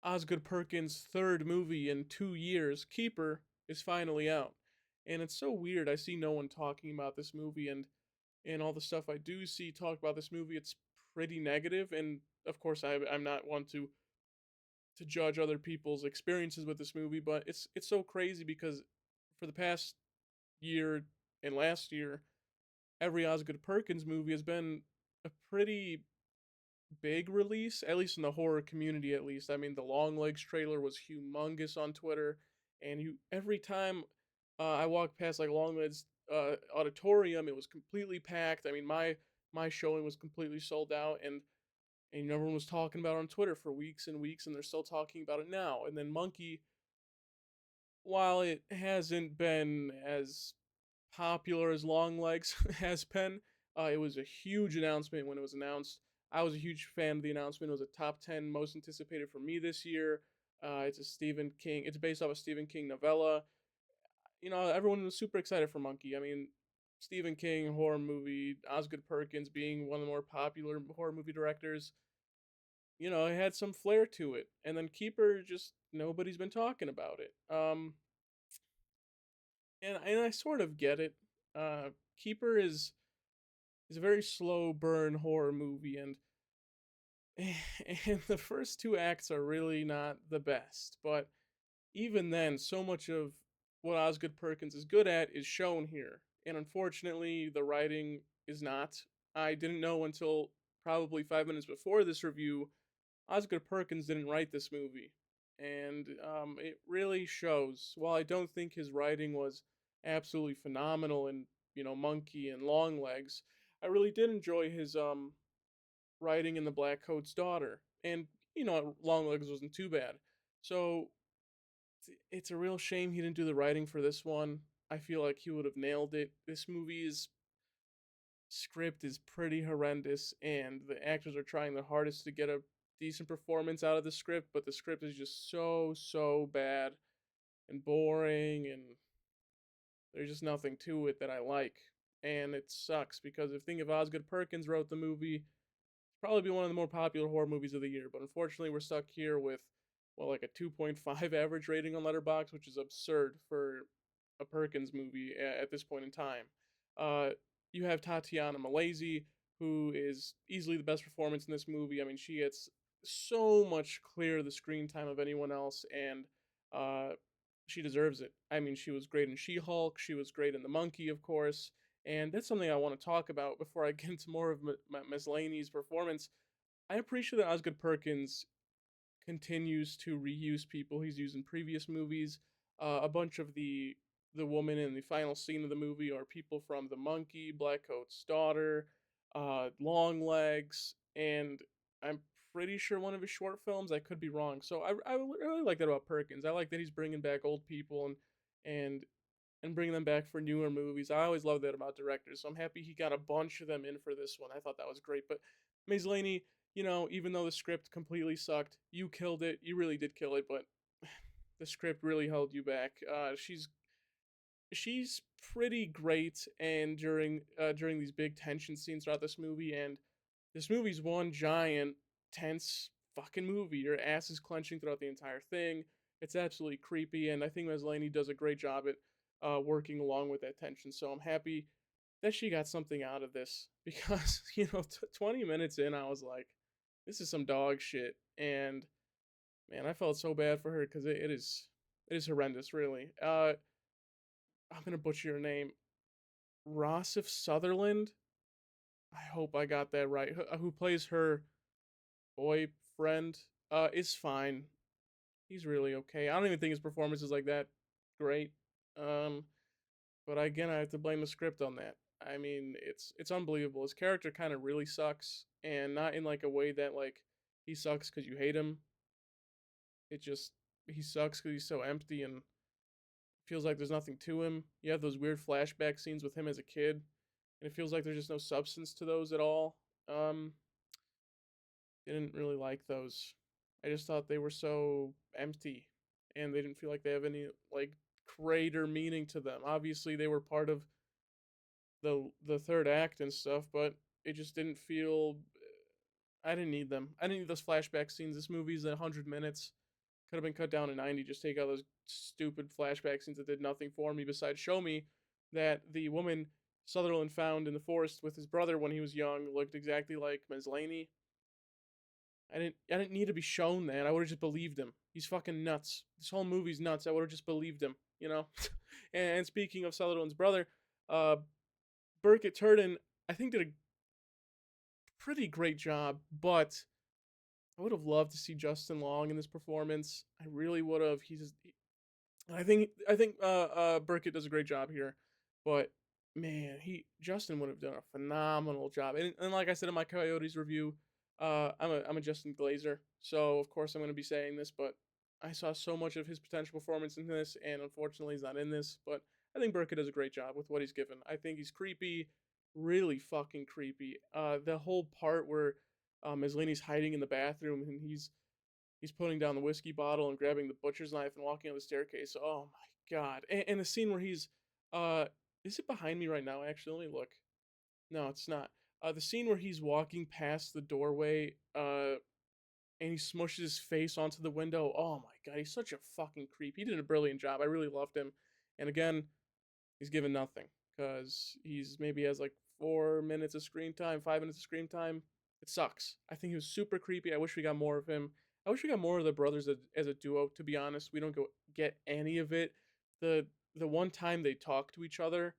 Osgood Perkins' third movie in 2 years, Keeper, is finally out. And it's so weird. I see no one talking about this movie, and all the stuff I do see talk about this movie, it's pretty negative. And of course, I'm not one to judge other people's experiences with this movie, but it's so crazy because for the past year and last year, every Osgood Perkins movie has been a pretty big release, at least in the horror community. At least, I mean, the Longlegs trailer was humongous on Twitter, and you every time I walked past like Longlegs auditorium, it was completely packed. I mean, my showing was completely sold out, and everyone was talking about it on Twitter for weeks and weeks, and they're still talking about it now. And then Monkey, while it hasn't been as popular as Longlegs has been, it was a huge announcement when it was announced. I was a huge fan of the announcement. It was a top 10 most anticipated for me this year. It's a Stephen King. It's based off a Stephen King novella. Everyone was super excited for Monkey. I mean, Stephen King horror movie, Osgood Perkins being one of the more popular horror movie directors. It had some flair to it. And then Keeper, just nobody's been talking about it. And I sort of get it. Keeper is a very slow burn horror movie, and the first two acts are really not the best. But even then, so much of what Osgood Perkins is good at is shown here, and unfortunately, the writing is not. I didn't know until probably 5 minutes before this review. Osgood Perkins didn't write this movie, and it really shows. While I don't think his writing was absolutely phenomenal in Monkey and Longlegs, I really did enjoy his writing in The Black Coat's Daughter, and Longlegs wasn't too bad. So it's a real shame he didn't do the writing for this one. I feel like he would have nailed it. This movie's script is pretty horrendous, and the actors are trying their hardest to get a decent performance out of the script, but the script is just so bad and boring, and there's just nothing to it that I like. And it sucks because if Osgood Perkins wrote the movie, it'd probably be one of the more popular horror movies of the year. But unfortunately, we're stuck here with, well, like a 2.5 average rating on Letterboxd, which is absurd for a Perkins movie at this point in time. Uh, you have Tatiana Malaysi, who is easily the best performance in this movie. I mean, she gets so much clear the screen time of anyone else, and uh, she deserves it. I mean, she was great in She-Hulk. She was great in The Monkey, of course. And that's something I want to talk about before I get into more of Miss Laney's performance. I appreciate that Osgood Perkins continues to reuse people he's used in previous movies. A bunch of the woman in the final scene of the movie are people from The Monkey, Blackcoat's Daughter, Longlegs, and I'm pretty sure one of his short films. I could be wrong. So I really like that about Perkins. I like that he's bringing back old people and and bringing them back for newer movies. I always love that about directors. So I'm happy he got a bunch of them in for this one. I thought that was great. But Maze Laney, even though the script completely sucked, you killed it. You really did kill it, but the script really held you back. She's pretty great, and during these big tension scenes throughout this movie, and this movie's one giant tense fucking movie. Your ass is clenching throughout the entire thing. It's absolutely creepy, and I think Maslany does a great job at working along with that tension. So I'm happy that she got something out of this because 20 minutes in, I was like, this is some dog shit, and man, I felt so bad for her because it is horrendous, really. I'm gonna butcher your name, Rossif Sutherland. I hope I got that right. Who plays her boyfriend? Is fine. He's really okay. I don't even think his performance is like that great. Um, but again, I have to blame the script on that. I mean, it's unbelievable. His character kind of really sucks, and not in like a way that like he sucks because you hate him. It just he sucks because he's so empty and feels like there's nothing to him. You have those weird flashback scenes with him as a kid, and it feels like there's just no substance to those at all. Um, didn't really like those. I just thought they were so empty, and they didn't feel like they have any like greater meaning to them. Obviously, they were part of the third act and stuff, but it just didn't feel. I didn't need them. I didn't need those flashback scenes. This movie's 100 minutes. Could have been cut down to 90. Just take out those stupid flashback scenes that did nothing for me besides show me that the woman Sutherland found in the forest with his brother when he was young looked exactly like Ms. Laney. I didn't need to be shown that. I would have just believed him. He's fucking nuts. This whole movie's nuts. I would have just believed him, you know? And speaking of Sutherland's brother, uh, Burkett Turton, I think did a pretty great job, but I would have loved to see Justin Long in this performance. I really would have. I think Burkett does a great job here, but man, he Justin would have done a phenomenal job. And like I said in my Coyotes review, I'm a Justin Glazer, so of course I'm going to be saying this, but I saw so much of his potential performance in this, and unfortunately he's not in this. But I think Burkett does a great job with what he's given. I think he's creepy, really fucking creepy. The whole part where Laney's hiding in the bathroom and he's putting down the whiskey bottle and grabbing the butcher's knife and walking up the staircase. Oh my god! And the scene where he's uh, is it behind me right now? Actually, let me look. No, it's not. The scene where he's walking past the doorway, and he smushes his face onto the window. Oh my god, he's such a fucking creep. He did a brilliant job. I really loved him. And again, he's given nothing because he's maybe has like 4 minutes of screen time, 5 minutes of screen time. It sucks. I think he was super creepy. I wish we got more of him. I wish we got more of the brothers as a duo. To be honest, we don't get any of it. The the one time they talk to each other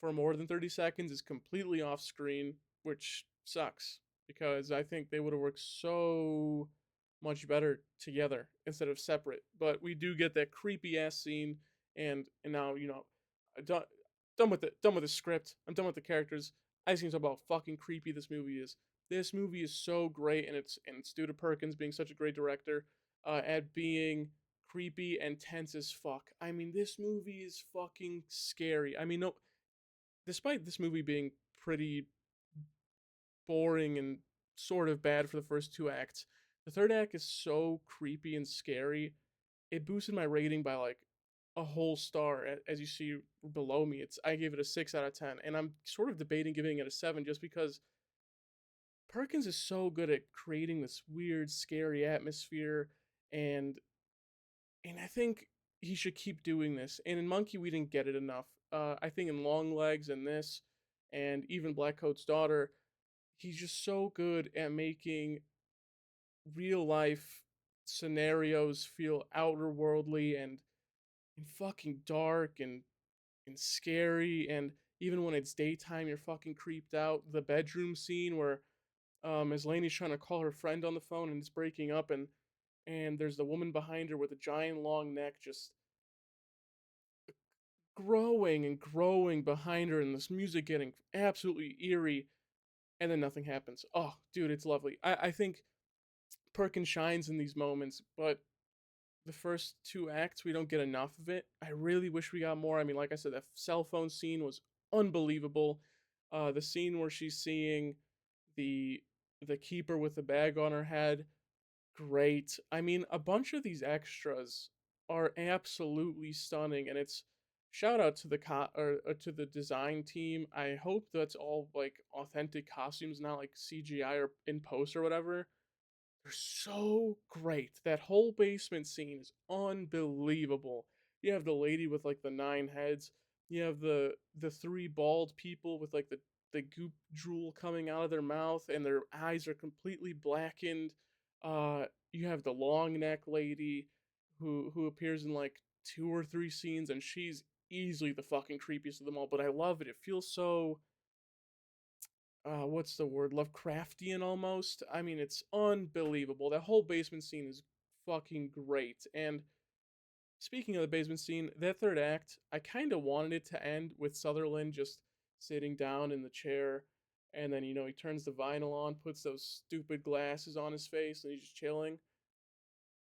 for more than 30 seconds is completely off screen, which sucks because I think they would have worked so much better together instead of separate. But we do get that creepy ass scene, and now done done with the script. I'm done with the characters. I just need to talk about how fucking creepy this movie is. This movie is so great, and it's due to Perkins being such a great director, at being creepy and tense as fuck. I mean, this movie is fucking scary. I mean, no, despite this movie being pretty boring and sort of bad for the first two acts, the third act is so creepy and scary. It boosted my rating by like a whole star. As you see below me, it's I gave it a 6 out of 10, and I'm sort of debating giving it a 7 just because Perkins is so good at creating this weird, scary atmosphere, and and I think he should keep doing this. And in Monkey, we didn't get it enough. I think in Long Legs and this, and even Black Coat's Daughter, he's just so good at making real life scenarios feel outer worldly and fucking dark and scary. And even when it's daytime, you're fucking creeped out. The bedroom scene where as Lainey's trying to call her friend on the phone and it's breaking up, and there's the woman behind her with a giant long neck just growing and growing behind her, and this music getting absolutely eerie, and then nothing happens. Oh, dude, it's lovely. I think Perkins shines in these moments, but the first two acts, we don't get enough of it. I really wish we got more. I mean, like I said, that cell phone scene was unbelievable. The scene where she's seeing the the keeper with the bag on her head, great. I mean, a bunch of these extras are absolutely stunning, and it's shout out to the or to the design team. I hope that's all like authentic costumes, not like CGI or in post or whatever. They're so great. That whole basement scene is unbelievable. You have the lady with like the 9 heads. You have the three bald people with like the goop drool coming out of their mouth and their eyes are completely blackened. You have the long neck lady who appears in like 2 or 3 scenes, and she's easily the fucking creepiest of them all. But I love it. It feels so what's the word, Lovecraftian almost. I mean, it's unbelievable. That whole basement scene is fucking great. And speaking of the basement scene, that third act, I kind of wanted it to end with Sutherland just sitting down in the chair, and then he turns the vinyl on, puts those stupid glasses on his face, and he's just chilling.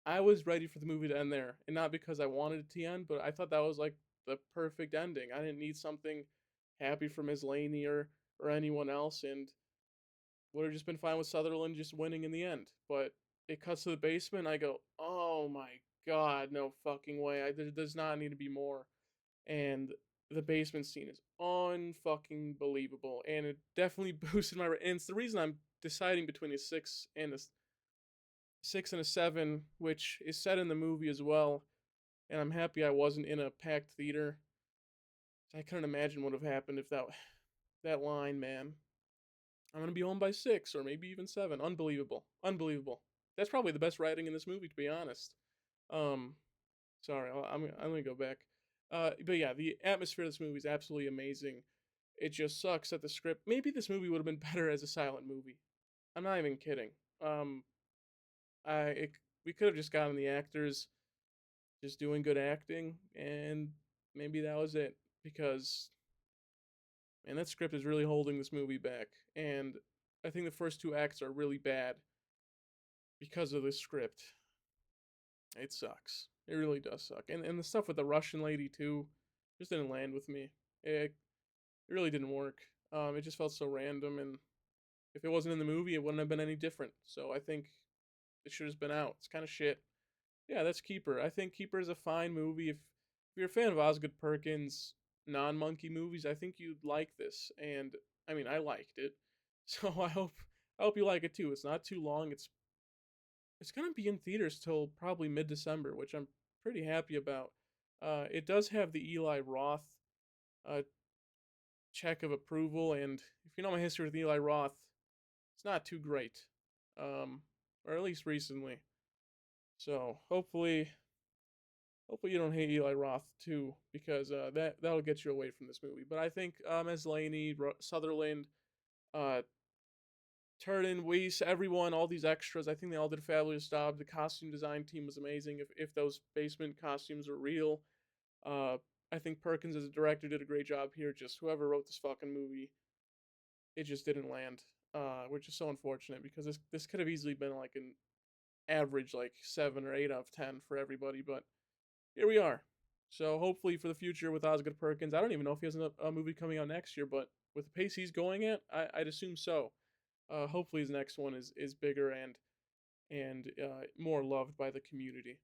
I was ready for the movie to end there, and not because I wanted it to end, but I thought that was like the perfect ending. I didn't need something happy for Ms. Laney or anyone else, and would have just been fine with Sutherland just winning in the end. But it cuts to the basement. I go, oh my god, no fucking way. There does not need to be more. And the basement scene is unfucking believable, and it definitely boosted my. And it's the reason I'm deciding between a 6 and 6 and a 7, which is said in the movie as well. And I'm happy I wasn't in a packed theater. I couldn't imagine what would have happened if that line, man. I'm gonna be home by 6 or maybe even 7. Unbelievable, unbelievable. That's probably the best writing in this movie, to be honest. Um, Sorry, I'm gonna go back. But yeah, the atmosphere of this movie is absolutely amazing. It just sucks that the script. Maybe this movie would have been better as a silent movie. I'm not even kidding. Um, I it, we could have just gotten the actors just doing good acting, and maybe that was it. Because man, that script is really holding this movie back, and I think the first two acts are really bad because of the script. It sucks. It really does suck. And the stuff with the Russian lady too just didn't land with me. It really didn't work. It just felt so random, and if it wasn't in the movie, it wouldn't have been any different. So I think it should have been out. It's kind of shit. Yeah, that's Keeper. I think Keeper is a fine movie. If you're a fan of Osgood Perkins non-monkey movies, I think you'd like this. And I mean, I liked it. So I hope you like it too. It's not too long. It's gonna be in theaters till probably mid-December, which I'm pretty happy about. It does have the Eli Roth uh, check of approval, and if you know my history with Eli Roth, it's not too great, um, or at least recently. So hopefully you don't hate Eli Roth too, because that'll get you away from this movie. But I think as Laney, Sutherland, uh, Turton, Weiss, everyone, all these extras, I think they all did a fabulous job. The costume design team was amazing. If those basement costumes were real, uh, I think Perkins as a director did a great job here. Just whoever wrote this fucking movie, it just didn't land, which is so unfortunate because this could have easily been like an average like 7 or 8 out of 10 for everybody, but here we are. So hopefully for the future with Osgood Perkins, I don't even know if he has a movie coming out next year, but with the pace he's going at, I'd assume so. Hopefully his next one is bigger and more loved by the community.